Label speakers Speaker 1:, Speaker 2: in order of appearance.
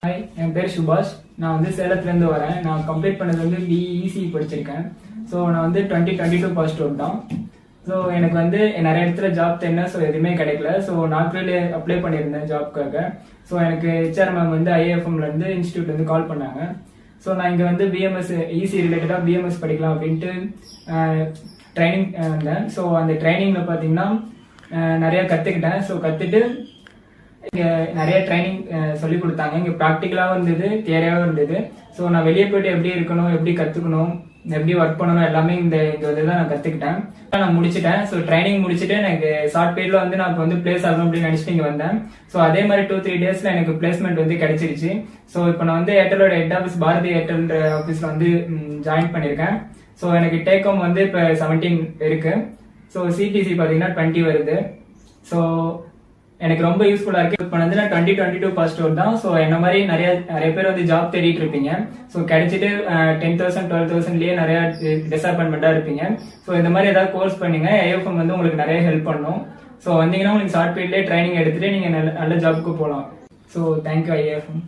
Speaker 1: Hi, என் பேர் சுபாஷ். நான் வந்து சேலத்துலேருந்து வரேன். நான் கம்ப்ளீட் பண்ணது வந்து பிஇசி படிச்சிருக்கேன். ஸோ நான் வந்து 2022 பாஸ்ட் அவுட் தான். ஸோ எனக்கு வந்து நிறைய இடத்துல ஜாப் தேடினேன். ஸோ எதுவுமே கிடைக்கல. ஸோ நாக்ரில் அப்ளை பண்ணியிருந்தேன் ஜாப்க்காக. ஸோ எனக்கு ஹெச்ஆர் மேம் வந்து IIFMலேருந்து இன்ஸ்டியூட்லேருந்து கால் பண்ணாங்க. ஸோ நான் இங்கே வந்து பிஎம்எஸ் ஈசி ரிலேட்டடாக பிஎம்எஸ் படிக்கலாம் அப்படின்ட்டு ட்ரைனிங் வந்தேன். ஸோ அந்த ட்ரைனிங்கில் பார்த்தீங்கன்னா நிறையா கற்றுக்கிட்டேன். ஸோ கற்றுட்டு இங்கே நிறைய ட்ரைனிங் சொல்லி கொடுத்தாங்க. இங்கே ப்ராக்டிக்கலாகவும் இருந்தது, தியரியாகவும் இருந்தது. ஸோ நான் வெளியே போயிட்டு எப்படி இருக்கணும், எப்படி கற்றுக்கணும், எப்படி ஒர்க் பண்ணணும் எல்லாமே இந்த வந்து தான் நான் கற்றுக்கிட்டேன். நான் முடிச்சிட்டேன். ஸோ ட்ரைனிங் முடிச்சுட்டு எனக்கு ஷார்ட் பீரியடில் வந்து நான் இப்போ வந்து பிளேஸ் ஆகணும் அப்படின்னு நினச்சிட்டு இங்கே வந்தேன். ஸோ அதே மாதிரி 2-3 டேஸில் எனக்கு பிளேஸ்மெண்ட் வந்து கிடைச்சிருச்சு. ஸோ இப்போ நான் வந்து ஏர்டெலோட ஹெட் ஆஃபீஸ் பாரதி ஏர்டெல் ஆஃபீஸில் வந்து ஜாயின் பண்ணியிருக்கேன். ஸோ எனக்கு டேக் ஹோம் வந்து இப்போ 17 இருக்கு. ஸோ சிடிசி பார்த்தீங்கன்னா 20 வருது. ஸோ எனக்கு ரொம்ப யூஸ்ஃபுல்லாக இருக்கு. இப்போ வந்து நான் 2022 பாஸ்ட் அவுட் தான். ஸோ என்ன மாதிரி நிறைய பேர் வந்து ஜாப் தேடிட்டு இருப்பீங்க. ஸோ கிடைச்சிட்டு 10,000 12,000லேயே நிறைய டிசப்பாயின்மெண்ட்டாக இருப்பீங்க. ஸோ இந்த மாதிரி ஏதாவது கோர்ஸ் பண்ணுங்க. IIFM வந்து உங்களுக்கு நிறைய ஹெல்ப் பண்ணும். ஸோ வந்தீங்கன்னா உங்களுக்கு ஷார்ட் பீரியட்லேயே ட்ரைனிங் எடுத்துட்டு நீங்கள் நல்ல ஜாப்புக்கு போகலாம். So thank you IIFM.